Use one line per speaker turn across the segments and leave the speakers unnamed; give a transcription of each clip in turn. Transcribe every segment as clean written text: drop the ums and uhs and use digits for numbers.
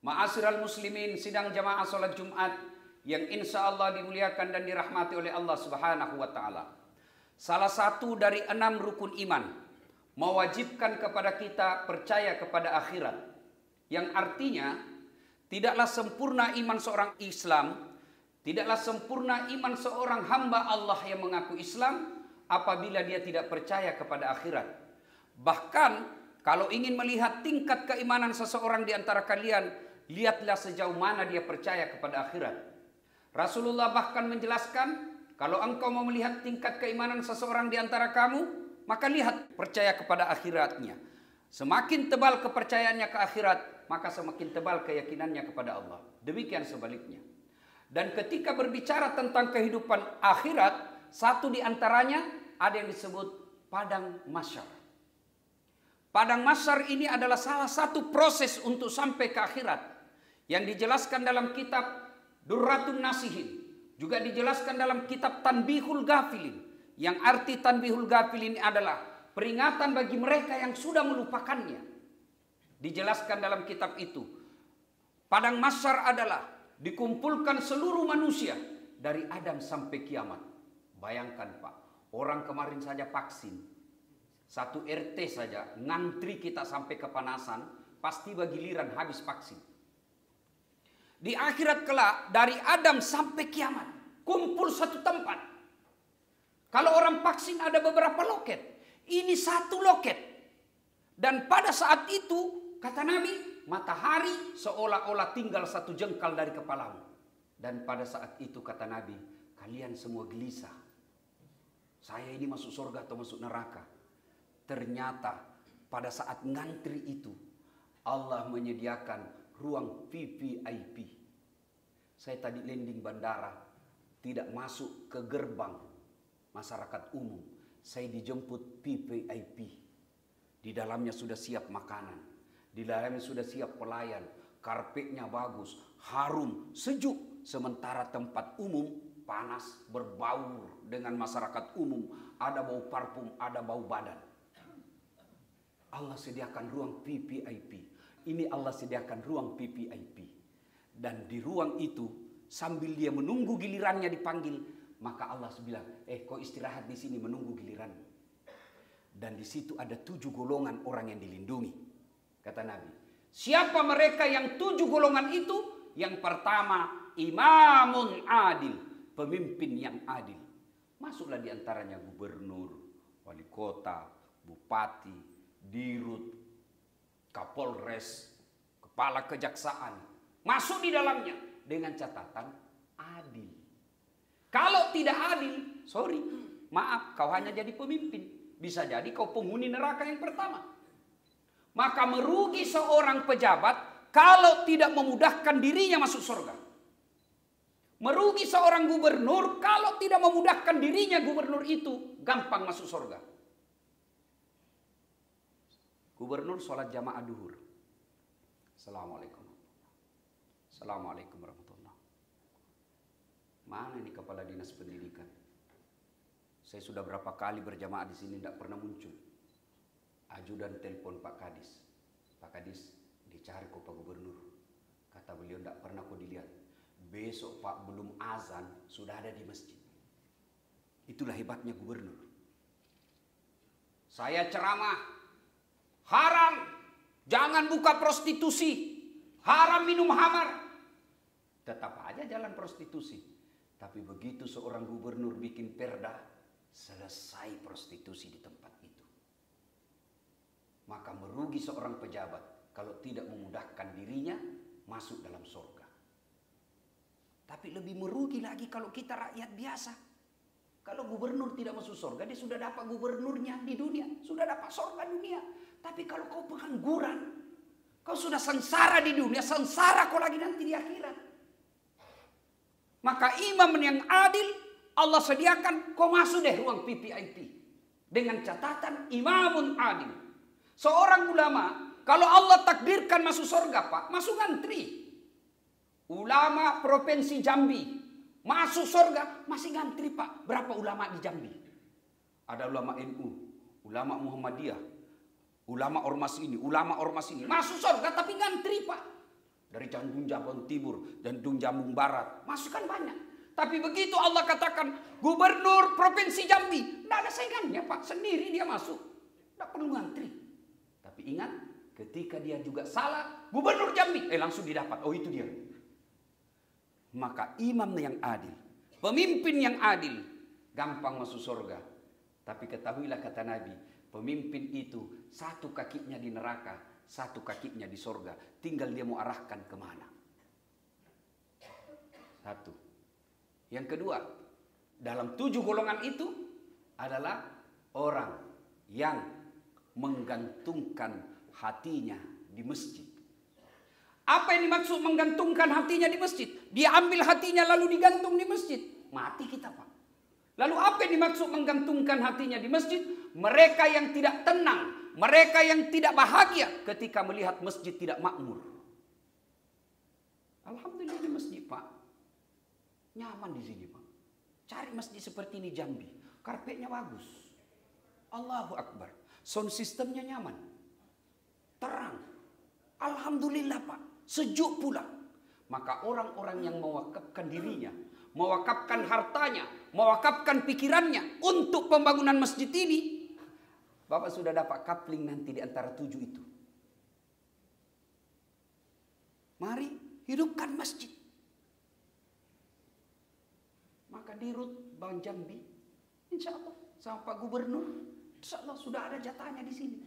Ma'asyiral muslimin, sidang jamaah salat Jumat yang insya Allah dimuliakan dan dirahmati oleh Allah Subhanahu wa Ta'ala. Salah satu dari 6 rukun iman mewajibkan kepada kita percaya kepada akhirat, yang artinya tidaklah sempurna iman seorang Islam, tidaklah sempurna iman seorang hamba Allah yang mengaku Islam apabila dia tidak percaya kepada akhirat. Bahkan kalau ingin melihat tingkat keimanan seseorang di antara kalian, lihatlah sejauh mana dia percaya kepada akhirat. Rasulullah bahkan menjelaskan, kalau engkau mau melihat tingkat keimanan seseorang di antara kamu, maka lihat percaya kepada akhiratnya. Semakin tebal kepercayaannya ke akhirat, maka semakin tebal keyakinannya kepada Allah. Demikian sebaliknya. Dan ketika berbicara tentang kehidupan akhirat, satu di antaranya ada yang disebut padang mahsyar. Padang mahsyar ini adalah salah satu proses untuk sampai ke akhirat yang dijelaskan dalam kitab Durratun Nasihin, juga dijelaskan dalam kitab Tanbihul Ghafilin, yang arti Tanbihul Ghafilin adalah peringatan bagi mereka yang sudah melupakannya. Dijelaskan dalam kitab itu, padang mahsyar adalah dikumpulkan seluruh manusia dari Adam sampai kiamat. Bayangkan Pak, orang kemarin saja vaksin, satu RT saja ngantri kita sampai kepanasan, pasti bagiliran habis vaksin. Di akhirat kelak, dari Adam sampai kiamat, kumpul satu tempat. Kalau orang vaksin ada beberapa loket, ini satu loket. Dan pada saat itu, kata Nabi, matahari seolah-olah tinggal satu jengkal dari kepalamu. Dan pada saat itu kata Nabi, kalian semua gelisah. Saya ini masuk surga atau masuk neraka? Ternyata pada saat ngantri itu, Allah menyediakan ruang VVIP. Saya tadi landing bandara, tidak masuk ke gerbang masyarakat umum. Saya dijemput VVIP. Di dalamnya sudah siap makanan. Di dalamnya sudah siap pelayan. Karpetnya bagus, harum, sejuk. Sementara tempat umum panas, berbaur dengan masyarakat umum. Ada bau parfum, ada bau badan. Allah sediakan ruang VVIP. Ini Allah sediakan ruang VVIP. Dan di ruang itu, sambil dia menunggu gilirannya dipanggil, maka Allah bilang, kau istirahat di sini menunggu giliran. Dan di situ ada 7 golongan orang yang dilindungi. Kata Nabi, siapa mereka yang 7 golongan itu? Yang pertama, imamun adil, pemimpin yang adil. Masuklah di antaranya gubernur, wali kota, bupati, dirut, Kapolres, kepala kejaksaan, masuk di dalamnya dengan catatan adil. Kalau tidak adil, sorry, maaf, kau hanya jadi pemimpin. Bisa jadi kau penghuni neraka yang pertama. Maka merugi seorang pejabat kalau tidak memudahkan dirinya masuk surga. Merugi seorang gubernur kalau tidak memudahkan dirinya gubernur itu gampang masuk surga. Gubernur sholat jamaah duhur. Assalamualaikum. Assalamualaikum warahmatullahi. Mana ini kepala dinas pendidikan? Saya sudah berapa kali berjamaah di sini tidak pernah muncul. Ajudan telepon Pak Kadis. Pak Kadis, dicari kok Pak Gubernur. Kata beliau tidak pernah kok dilihat. Besok Pak belum azan sudah ada di masjid. Itulah hebatnya gubernur. Saya ceramah. Haram, jangan buka prostitusi. Haram minum khamar. Tetap aja jalan prostitusi. Tapi begitu seorang gubernur bikin perda, selesai prostitusi di tempat itu. Maka merugi seorang pejabat kalau tidak memudahkan dirinya masuk dalam surga. Tapi lebih merugi lagi kalau kita rakyat biasa. Kalau gubernur tidak masuk surga, dia sudah dapat gubernurnya di dunia, sudah dapat surga dunia. Tapi kalau kau pengangguran, kau sudah sengsara di dunia, sengsara kau lagi nanti di akhirat. Maka imam yang adil, Allah sediakan kau masuk deh ruang VVIP. Dengan catatan imamun adil. Seorang ulama, kalau Allah takdirkan masuk surga Pak, masuk ngantri. Ulama Provinsi Jambi, masuk surga, masih ngantri Pak. Berapa ulama di Jambi? Ada ulama NU, ulama Muhammadiyah, ulama ormas ini, ulama ormas ini. Masuk surga tapi ngantri Pak. Dari Jambung Jambon Timur, Jambung Jambung Barat, masukan banyak. Tapi begitu Allah katakan gubernur Provinsi Jambi, tidak ada saingannya Pak, sendiri dia masuk. Tidak perlu ngantri. Tapi ingat, ketika dia juga salah, gubernur Jambi, langsung didapat. Oh itu dia. Maka imam yang adil, pemimpin yang adil, gampang masuk surga. Tapi ketahuilah kata Nabi, pemimpin itu satu kakinya di neraka, satu kakinya di surga. Tinggal dia mau arahkan kemana. Satu. Yang kedua, dalam 7 golongan itu adalah orang yang menggantungkan hatinya di masjid. Apa yang dimaksud menggantungkan hatinya di masjid? Dia ambil hatinya lalu digantung di masjid. Mati kita Pak. Lalu apa yang dimaksud menggantungkan hatinya di masjid? Mereka yang tidak tenang, mereka yang tidak bahagia ketika melihat masjid tidak makmur. Alhamdulillah di masjid Pak. Nyaman di sini Pak. Cari masjid seperti ini Jambi. Karpetnya bagus. Allahu Akbar. Sound sistemnya nyaman. Terang. Alhamdulillah Pak. Sejuk pula. Maka orang-orang yang mewakafkan dirinya, mewakafkan hartanya, mewakafkan pikirannya untuk pembangunan masjid ini, Bapak sudah dapat kapling nanti di antara 7 itu. Mari hidupkan masjid. Maka Dirut Bang Jambi, insya Allah sama Pak Gubernur, insya Allah sudah ada jatahnya di sini.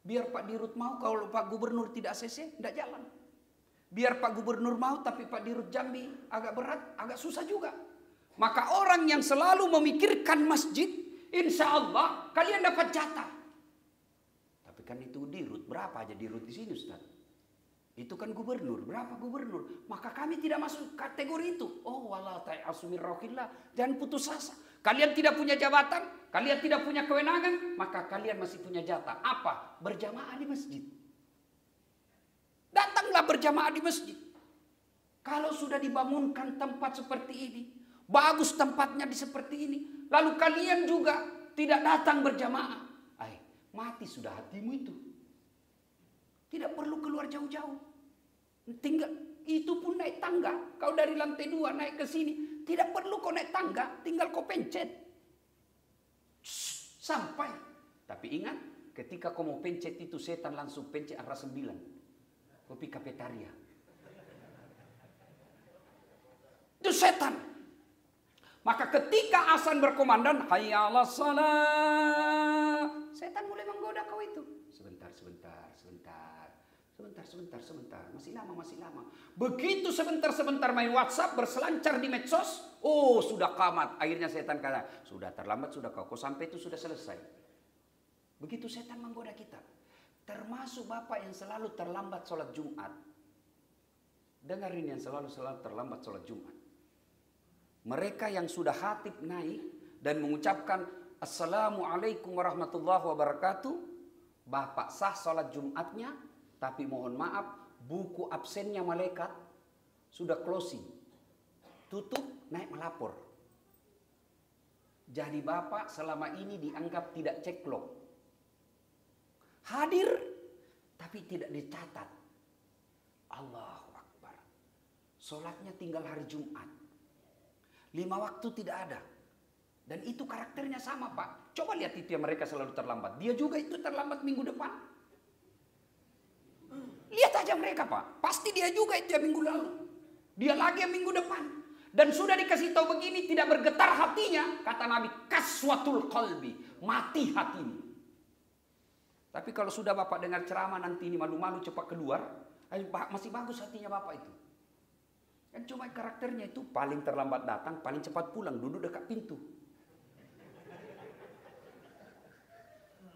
Biar Pak Dirut mau, kalau Pak Gubernur tidak ACC, tidak jalan. Biar Pak Gubernur mau, tapi Pak Dirut Jambi agak berat, agak susah juga. Maka orang yang selalu memikirkan masjid, insya Allah kalian dapat jatah. Tapi kan itu Dirut, berapa aja Dirut di sini Ustaz? Itu kan gubernur, berapa gubernur? Maka kami tidak masuk kategori itu. Oh wala ta'asumir rohillah, jangan putus asa. Kalian tidak punya jabatan, kalian tidak punya kewenangan, maka kalian masih punya jatah. Apa? Berjamaah di masjid. Datanglah berjamaah di masjid. Kalau sudah dibangunkan tempat seperti ini, bagus tempatnya di seperti ini, lalu kalian juga tidak datang berjamaah, mati sudah hatimu itu. Tidak perlu keluar jauh-jauh. Tinggal itu pun naik tangga. Kau dari lantai 2 naik ke sini, tidak perlu kau naik tangga, tinggal kau pencet. Sampai. Tapi ingat, ketika kau mau pencet itu setan langsung pencet arah 9. Kopi kafetaria. Itu setan. Maka ketika azan berkomandan, hayya 'alas shalah, setan mulai menggoda kau itu. Sebentar. Masih lama. Begitu sebentar main WhatsApp, berselancar di medsos. Oh, sudah kamat. Akhirnya setan kata, sudah terlambat, sudah kau sampai itu sudah selesai. Begitu setan menggoda kita. Termasuk Bapak yang selalu terlambat sholat Jumat. Dengarin yang selalu terlambat sholat Jumat. Mereka yang sudah khatib naik dan mengucapkan Assalamualaikum warahmatullahi wabarakatuh. Bapak sah sholat Jumatnya, tapi mohon maaf, buku absennya malaikat sudah closing. Tutup, naik melapor. Jadi Bapak selama ini dianggap tidak ceklok. Hadir, tapi tidak dicatat. Allahu Akbar. Sholatnya tinggal hari Jumat. 5 waktu tidak ada. Dan itu karakternya sama Pak. Coba lihat itu yang mereka selalu terlambat. Dia juga itu terlambat minggu depan. Lihat aja mereka Pak. Pasti dia juga itu yang minggu lalu. Dia lagi yang minggu depan. Dan sudah dikasih tahu begini, tidak bergetar hatinya. Kata Nabi, kaswatul qalbi. Mati hatimu. Tapi kalau sudah Bapak dengar ceramah nanti ini malu-malu cepat keluar. Masih bagus hatinya Bapak itu. Kan cuma karakternya itu paling terlambat datang, paling cepat pulang, duduk dekat pintu.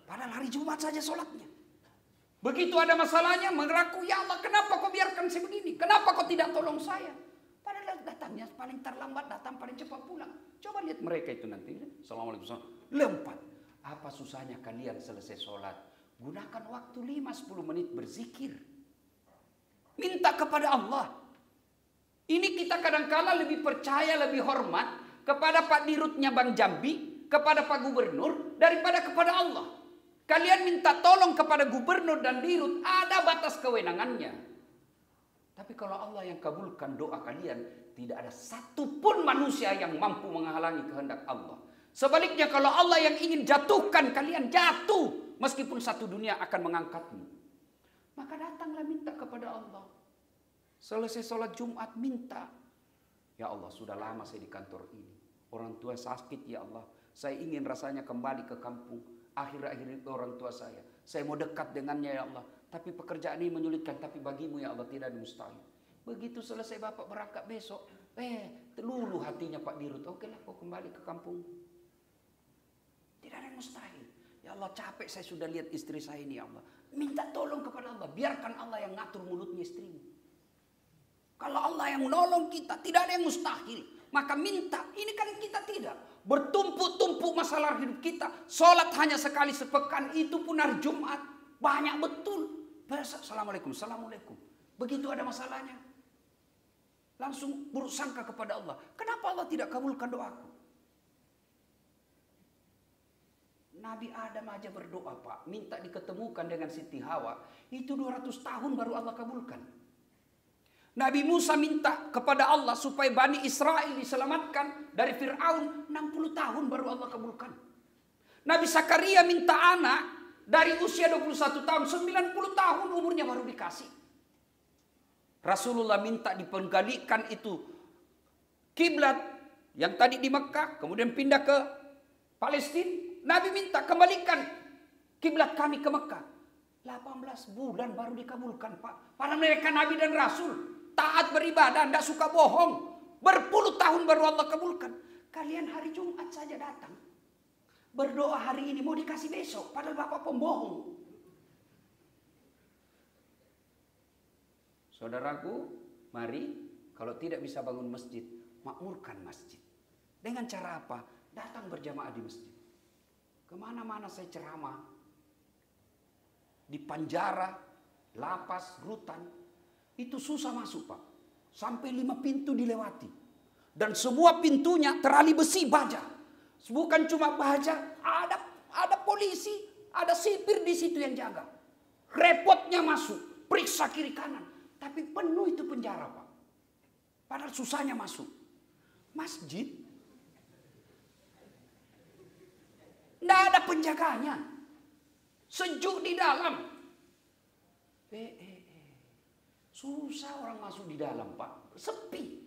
Padahal hari Jumat saja sholatnya. Begitu ada masalahnya, mengaku, ya Allah kenapa kau biarkan saya begini? Kenapa kau tidak tolong saya? Padahal datangnya paling terlambat, datang paling cepat pulang. Coba lihat mereka itu nanti. Assalamualaikum. Lompat. Apa susahnya kalian selesai sholat? Gunakan waktu 5-10 menit berzikir. Minta kepada Allah. Ini kita kadang-kala lebih percaya, lebih hormat kepada Pak Dirutnya Bang Jambi, kepada Pak Gubernur, daripada kepada Allah. Kalian minta tolong kepada gubernur dan dirut, ada batas kewenangannya. Tapi kalau Allah yang kabulkan doa kalian, tidak ada satupun manusia yang mampu menghalangi kehendak Allah. Sebaliknya kalau Allah yang ingin jatuhkan kalian, jatuh. Meskipun satu dunia akan mengangkatmu. Maka datanglah minta kepada Allah. Selesai sholat Jumat minta. Ya Allah, sudah lama saya di kantor ini. Orang tua sakit ya Allah. Saya ingin rasanya kembali ke kampung. Akhir-akhir itu orang tua saya. Saya mau dekat dengannya ya Allah. Tapi pekerjaan ini menyulitkan. Tapi bagimu ya Allah tidak ada mustahil. Begitu selesai Bapak berangkat besok. Luluh hatinya Pak Dirut. Oke lah kau kembali ke kampung. Tidak ada yang mustahil. Ya Allah capek saya sudah lihat istri saya ini ya Allah. Minta tolong kepada Allah. Biarkan Allah yang ngatur mulutnya istrimu. Kalau Allah yang menolong kita. Tidak ada yang mustahil. Maka minta. Ini kan kita tidak. Bertumpuk-tumpuk masalah hidup kita. Sholat hanya sekali sepekan. Itu pun hari Jumat. Banyak betul. Assalamualaikum. Assalamualaikum. Begitu ada masalahnya. Langsung buruk sangka kepada Allah. Kenapa Allah tidak kabulkan doaku? Nabi Adam aja berdoa Pak. Minta diketemukan dengan Siti Hawa. Itu 200 tahun baru Allah kabulkan. Nabi Musa minta kepada Allah supaya Bani Israel diselamatkan dari Fir'aun. 60 tahun baru Allah kabulkan. Nabi Zakaria minta anak dari usia 21 tahun. 90 tahun umurnya baru dikasih. Rasulullah minta dipenggalikan itu kiblat yang tadi di Mekah. Kemudian pindah ke Palestina. Nabi minta kembalikan kiblat kami ke Mekah. 18 bulan baru dikabulkan Pak. Para mereka Nabi dan Rasul. Taat beribadah, tidak suka bohong. Berpuluh tahun baru Allah kabulkan. Kalian hari Jumat saja datang. Berdoa hari ini mau dikasih besok. Padahal Bapak pembohong. Saudaraku, mari kalau tidak bisa bangun masjid, makmurkan masjid. Dengan cara apa? Datang berjamaah di masjid. Kemana-mana saya ceramah. Di penjara, lapas, rutan. Itu susah masuk Pak. Sampai 5 pintu dilewati. Dan semua pintunya terali besi baja. Bukan cuma baja. Ada polisi. Ada sipir di situ yang jaga. Repotnya masuk. Periksa kiri kanan. Tapi penuh itu penjara Pak. Padahal susahnya masuk. Masjid. Tidak ada penjaganya. Sejuk di dalam. Susah orang masuk di dalam Pak. Sepi.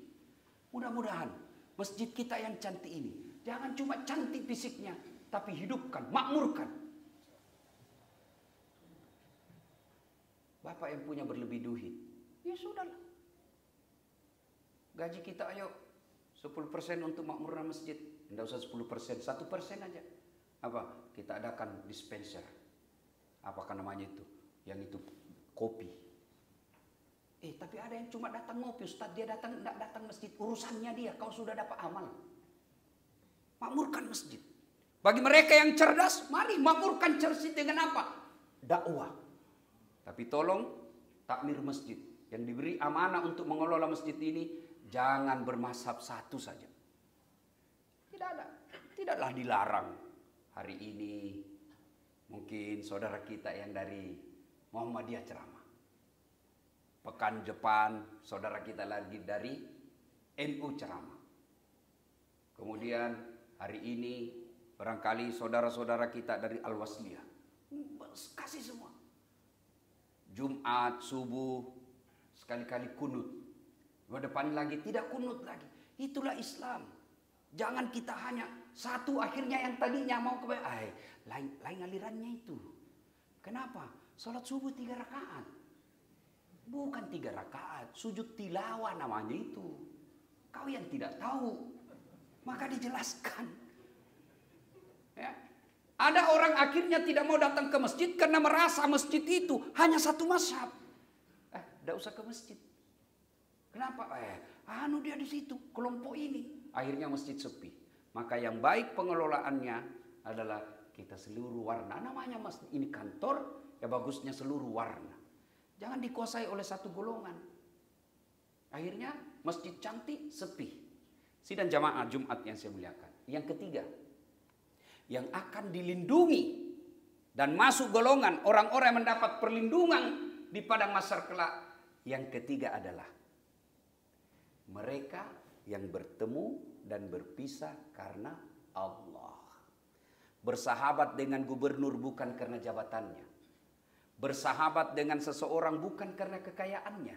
Mudah-mudahan masjid kita yang cantik ini. Jangan cuma cantik fisiknya. Tapi hidupkan, makmurkan. Bapak yang punya berlebih duit. Ya sudahlah. Gaji kita ayo 10% untuk makmurkan masjid. Tidak usah 10%, 1% aja. Apa? Kita adakan dispenser. Apakah namanya itu? Yang itu kopi. Tapi ada yang cuma datang ngopi, Ustaz. Dia datang, tidak datang masjid. Urusannya dia, kau sudah dapat amal. Makmurkan masjid. Bagi mereka yang cerdas, mari makmurkan masjid dengan apa? Dakwah. Tapi tolong, takmir masjid. Yang diberi amanah untuk mengelola masjid ini, jangan bermazhab satu saja. Tidak ada. Tidaklah dilarang. Hari ini, mungkin saudara kita yang dari Muhammadiyah ceramah. Pekan depan saudara kita lagi dari NU ceramah. Kemudian hari ini barangkali saudara-saudara kita dari Al-Wasliyah. Kasih semua. Jumat, subuh, sekali-kali kunut. Depan lagi tidak kunut lagi. Itulah Islam. Jangan kita hanya satu akhirnya yang tadinya mau ke lain alirannya itu. Kenapa? Salat subuh 3 rakaat. Bukan 3 rakaat, sujud tilawah namanya itu. Kau yang tidak tahu, maka dijelaskan. Ya. Ada orang akhirnya tidak mau datang ke masjid karena merasa masjid itu hanya satu mazhab. Tidak usah ke masjid. Kenapa? Dia di situ, kelompok ini. Akhirnya masjid sepi. Maka yang baik pengelolaannya adalah kita seluruh warna. Namanya masjid ini kantor, ya bagusnya seluruh warna. Jangan dikuasai oleh satu golongan. Akhirnya masjid cantik, sepi. Sidang jamaah Jumat yang saya muliakan. Yang ketiga, yang akan dilindungi Dan masuk golongan orang-orang yang mendapat perlindungan di padang mahsyar kelak. Yang ketiga adalah mereka yang bertemu dan berpisah karena Allah. Bersahabat dengan gubernur bukan karena jabatannya. Bersahabat dengan seseorang bukan karena kekayaannya,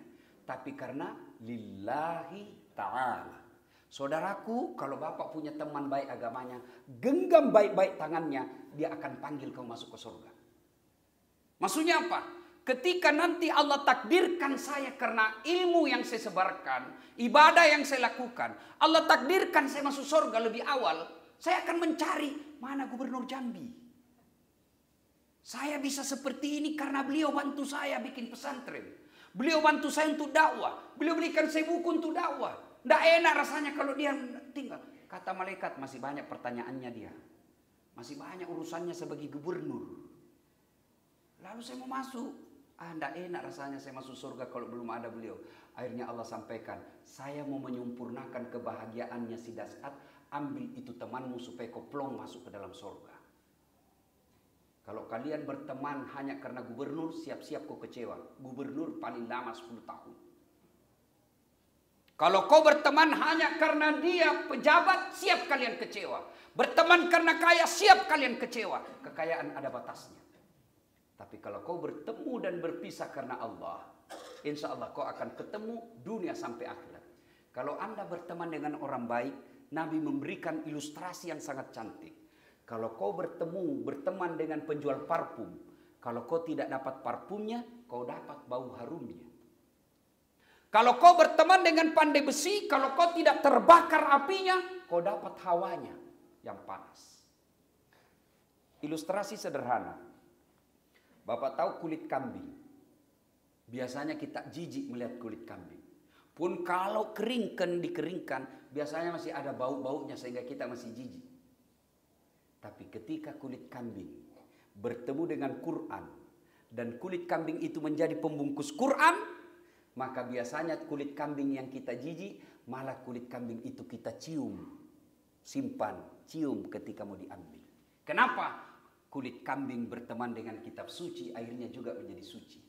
tapi karena lillahi ta'ala. Saudaraku, kalau Bapak punya teman baik agamanya, genggam baik-baik tangannya, dia akan panggil kamu masuk ke surga. Maksudnya apa? Ketika nanti Allah takdirkan saya karena ilmu yang saya sebarkan, ibadah yang saya lakukan, Allah takdirkan saya masuk surga lebih awal, saya akan mencari mana gubernur Jambi. Saya bisa seperti ini karena beliau bantu saya bikin pesantren. Beliau bantu saya untuk dakwah. Beliau berikan saya buku untuk dakwah. Tidak enak rasanya kalau dia tinggal. Kata malaikat, masih banyak pertanyaannya dia. Masih banyak urusannya sebagai gubernur. Lalu saya mau masuk. Tidak enak rasanya saya masuk surga kalau belum ada beliau. Akhirnya Allah sampaikan, saya mau menyempurnakan kebahagiaannya si Das'at. Ambil itu temanmu supaya kau plong masuk ke dalam surga. Kalau kalian berteman hanya karena gubernur, siap-siap kau kecewa. Gubernur paling lama 10 tahun. Kalau kau berteman hanya karena dia pejabat, siap kalian kecewa. Berteman karena kaya, siap kalian kecewa. Kekayaan ada batasnya. Tapi kalau kau bertemu dan berpisah karena Allah, insya Allah kau akan ketemu dunia sampai akhirat. Kalau Anda berteman dengan orang baik, Nabi memberikan ilustrasi yang sangat cantik. Kalau kau berteman dengan penjual parfum, kalau kau tidak dapat parfumnya, kau dapat bau harumnya. Kalau kau berteman dengan pandai besi, kalau kau tidak terbakar apinya, kau dapat hawanya yang panas. Ilustrasi sederhana. Bapak tahu kulit kambing. Biasanya kita jijik melihat kulit kambing. Pun kalau dikeringkan, biasanya masih ada bau-baunya sehingga kita masih jijik. Tapi ketika kulit kambing bertemu dengan Quran dan kulit kambing itu menjadi pembungkus Quran, maka biasanya kulit kambing yang kita jijik, malah kulit kambing itu kita cium, simpan, cium ketika mau diambil. Kenapa? Kulit kambing berteman dengan kitab suci, akhirnya juga menjadi suci.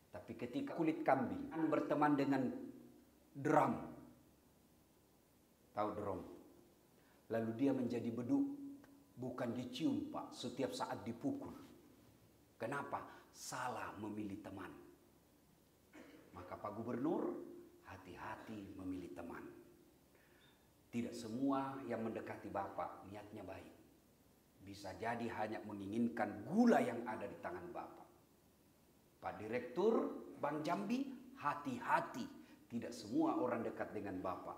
Tapi ketika kulit kambing berteman dengan drum, tahu drum, lalu dia menjadi beduk, bukan dicium Pak, setiap saat dipukul. Kenapa? Salah memilih teman. Maka Pak Gubernur, hati-hati memilih teman. Tidak semua yang mendekati Bapak niatnya baik. Bisa jadi hanya menginginkan gula yang ada di tangan Bapak. Pak Direktur Bank Jambi, hati-hati. Tidak semua orang dekat dengan Bapak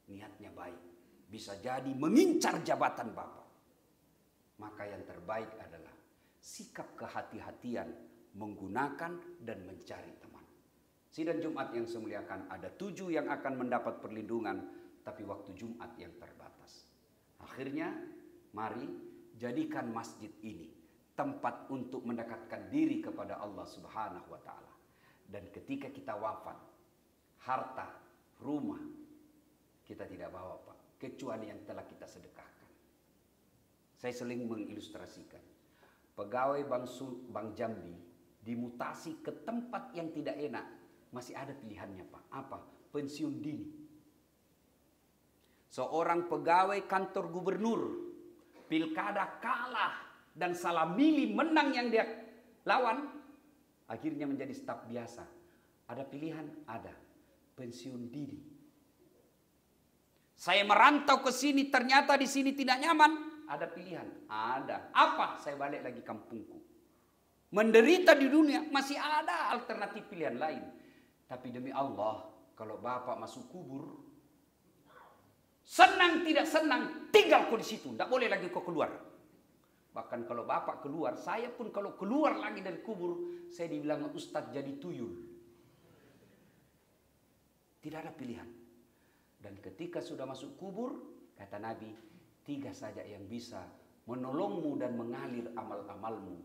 niatnya baik. Bisa jadi mengincar jabatan Bapak. Maka yang terbaik adalah sikap kehati-hatian menggunakan dan mencari teman. Sidang Jumat yang saya muliakan, ada 7 yang akan mendapat perlindungan, tapi waktu Jumat yang terbatas. Akhirnya, mari jadikan masjid ini tempat untuk mendekatkan diri kepada Allah Subhanahu wa Ta'ala. Dan ketika kita wafat, harta, rumah, kita tidak bawa Pak, kecuali yang telah kita sedekahkan. Saya sering mengilustrasikan. Pegawai Bank Jambi dimutasi ke tempat yang tidak enak. Masih ada pilihannya Pak. Apa? Pensiun dini. Seorang pegawai kantor gubernur, pilkada kalah dan salah milih menang yang dia lawan, akhirnya menjadi staf biasa. Ada pilihan? Ada. Pensiun dini. Saya merantau ke sini, ternyata di sini tidak nyaman. Ada pilihan? Ada. Apa? Saya balik lagi kampungku. Menderita di dunia, masih ada alternatif pilihan lain. Tapi demi Allah, kalau Bapak masuk kubur, senang tidak senang, tinggal kau di situ. Tidak boleh lagi kau keluar. Bahkan kalau Bapak keluar, saya pun kalau keluar lagi dari kubur, saya dibilang Ustadz jadi tuyul. Tidak ada pilihan. Dan ketika sudah masuk kubur, kata Nabi, 3 saja yang bisa menolongmu dan mengalir amal-amalmu.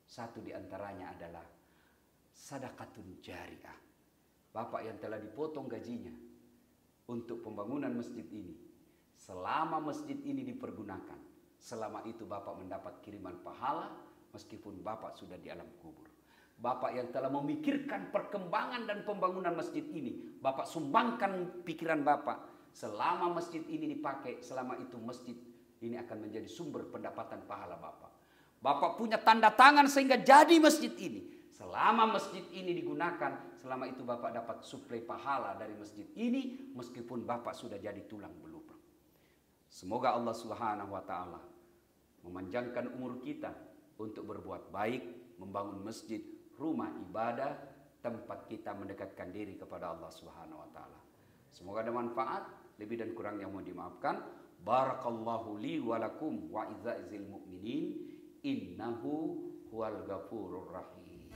Satu di antaranya adalah sadaqatun jariyah. Bapak yang telah dipotong gajinya untuk pembangunan masjid ini. Selama masjid ini dipergunakan, selama itu Bapak mendapat kiriman pahala meskipun Bapak sudah di alam kubur. Bapak yang telah memikirkan perkembangan dan pembangunan masjid ini, Bapak sumbangkan pikiran Bapak. Selama masjid ini dipakai, selama itu masjid ini akan menjadi sumber pendapatan pahala Bapak. Bapak punya tanda tangan sehingga jadi masjid ini. Selama masjid ini digunakan, selama itu Bapak dapat suplai pahala dari masjid ini, meskipun Bapak sudah jadi tulang belulang. Semoga Allah Subhanahu wa Ta'ala memanjangkan umur kita untuk berbuat baik, membangun masjid, rumah ibadah, tempat kita mendekatkan diri kepada Allah Subhanahu wa Ta'ala. Semoga ada manfaat, lebih dan kurangnya mohon dimaafkan. Barakallahu li wa lakum wa izza'izil mu'minin, innahu huwal ghafurur rahim.